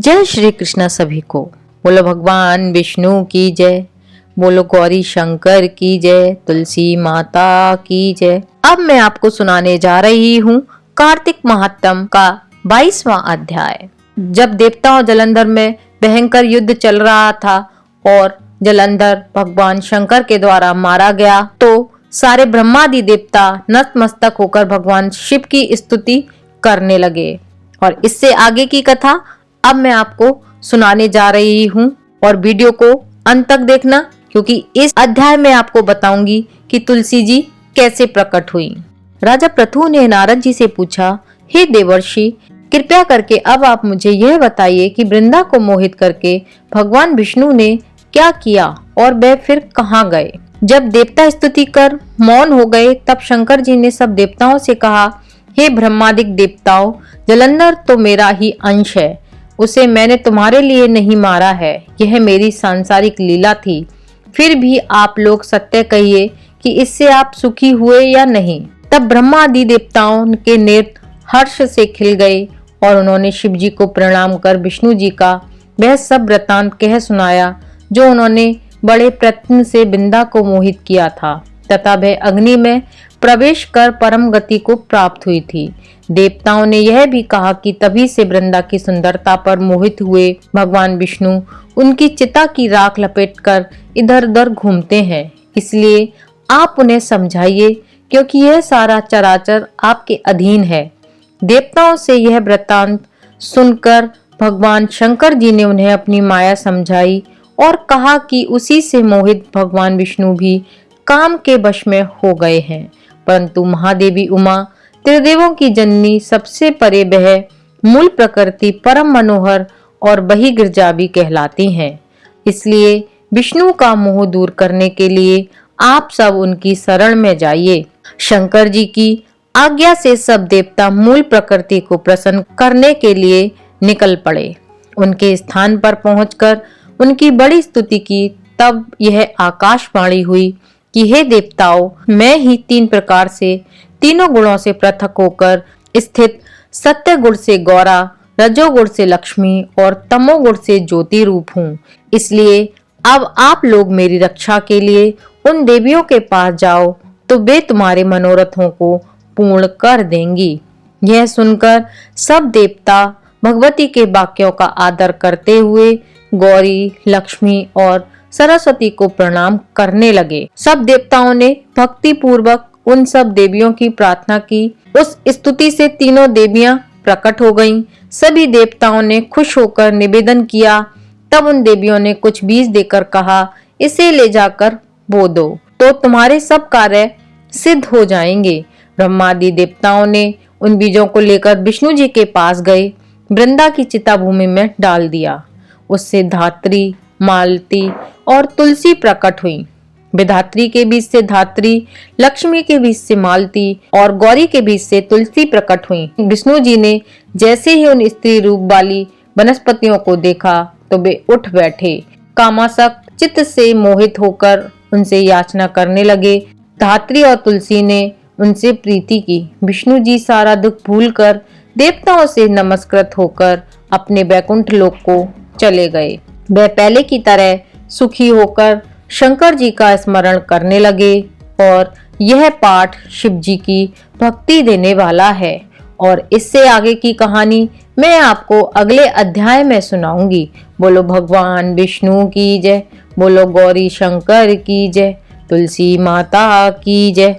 जय श्री कृष्ण सभी को। बोलो भगवान विष्णु की जय, बोलो गौरी शंकर की जय, तुलसी माता की जय। अब मैं आपको सुनाने जा रही हूँ कार्तिक महात्म का 22वां अध्याय। जब देवताओं जलंधर में भयंकर युद्ध चल रहा था और जलंधर भगवान शंकर के द्वारा मारा गया तो सारे ब्रह्मादि देवता नतमस्तक होकर भगवान शिव की स्तुति करने लगे। और इससे आगे की कथा अब मैं आपको सुनाने जा रही हूँ और वीडियो को अंत तक देखना, क्योंकि इस अध्याय में आपको बताऊंगी कि तुलसी जी कैसे प्रकट हुई। राजा पृथु ने नारद जी से पूछा, हे देवर्षि, कृपया करके अब आप मुझे यह बताइए कि वृंदा को मोहित करके भगवान विष्णु ने क्या किया और वे फिर कहाँ गए। जब देवता स्तुति कर मौन हो गए तब शंकर जी ने सब देवताओं से कहा, हे ब्रह्मादिक देवताओं, जलंधर तो मेरा ही अंश है, उसे मैंने तुम्हारे लिए नहीं मारा है, यह मेरी सांसारिक लीला थी। फिर भी आप लोग सत्य कहिए कि इससे आप सुखी हुए या नहीं। तब ब्रह्मादि देवताओं के नेत्र हर्ष से खिल गए और उन्होंने शिव जी को प्रणाम कर विष्णु जी का वह सब वृतांत कह सुनाया जो उन्होंने बड़े प्रयत्न से वृंदा को मोहित किया था तथा वह अग्नि में प्रवेश कर परम गति को प्राप्त हुई थी। देवताओं ने यह भी कहा कि तभी से वृंदा की सुंदरता पर मोहित हुए भगवान विष्णु उनकी चिता की राख लपेटकर इधर उधर घूमते हैं, इसलिए आप उन्हें समझाइए, क्योंकि यह सारा चराचर आपके अधीन है। देवताओं से यह वृत्तांत सुनकर भगवान शंकर जी ने उन्हें अपनी माया समझाई और कहा कि उसी से मोहित भगवान विष्णु भी काम के वश में हो गए हैं। परंतु महादेवी उमा त्रिदेवों की जननी सबसे परे वह मूल प्रकृति परम मनोहर और बही गिरजावी कहलाती हैं। इसलिए विष्णु का मोह दूर करने के लिए आप सब उनकी शरण में जाइए। शंकर जी की आज्ञा से सब देवता मूल प्रकृति को प्रसन्न करने के लिए निकल पड़े। उनके स्थान पर पहुंचकर उनकी बड़ी स्तुति की। तब यह आकाशवाणी हुई कि हे देवताओं, मैं ही तीन प्रकार से तीनों गुणों से पृथक होकर स्थित सत्य गुण से गौरा, रजोगुण से लक्ष्मी और तमोगुण से ज्योति रूप हूँ। इसलिए अब आप लोग मेरी रक्षा के लिए उन देवियों के पास जाओ तो वे तुम्हारे मनोरथों को पूर्ण कर देंगी। यह सुनकर सब देवता भगवती के वाक्यों का आदर करते हुए गौरी, लक्ष्मी और सरस्वती को प्रणाम करने लगे। सब देवताओं ने भक्ति पूर्वक उन सब देवियों की प्रार्थना की। उस स्तुति से तीनों देवियां प्रकट हो गईं। सभी देवताओं ने खुश होकर निवेदन किया। तब उन देवियों ने कुछ बीज देकर कहा, इसे ले जाकर बो दो तो तुम्हारे सब कार्य सिद्ध हो जाएंगे। ब्रह्मादि देवताओं ने उन बीजों को लेकर विष्णु जी के पास गए, वृंदा की चिता भूमि में डाल दिया। उससे धात्री, मालती और तुलसी प्रकट हुई। विधात्री के बीच से धात्री, लक्ष्मी के बीच से मालती और गौरी के बीच से तुलसी प्रकट हुई। विष्णु जी ने जैसे ही उन स्त्री रूप वाली वनस्पतियों को देखा तो वे उठ बैठे। कामासक्त चित्त से मोहित होकर उनसे याचना करने लगे। धात्री और तुलसी ने उनसे प्रीति की। विष्णु जी सारा दुख भूलकर देवताओं से नमस्कृत होकर अपने वैकुंठ लोक को चले गए। वे पहले की तरह सुखी होकर शंकर जी का स्मरण करने लगे। और यह पाठ शिव जी की भक्ति देने वाला है और इससे आगे की कहानी मैं आपको अगले अध्याय में सुनाऊंगी। बोलो भगवान विष्णु की जय, बोलो गौरी शंकर की जय, तुलसी माता की जय।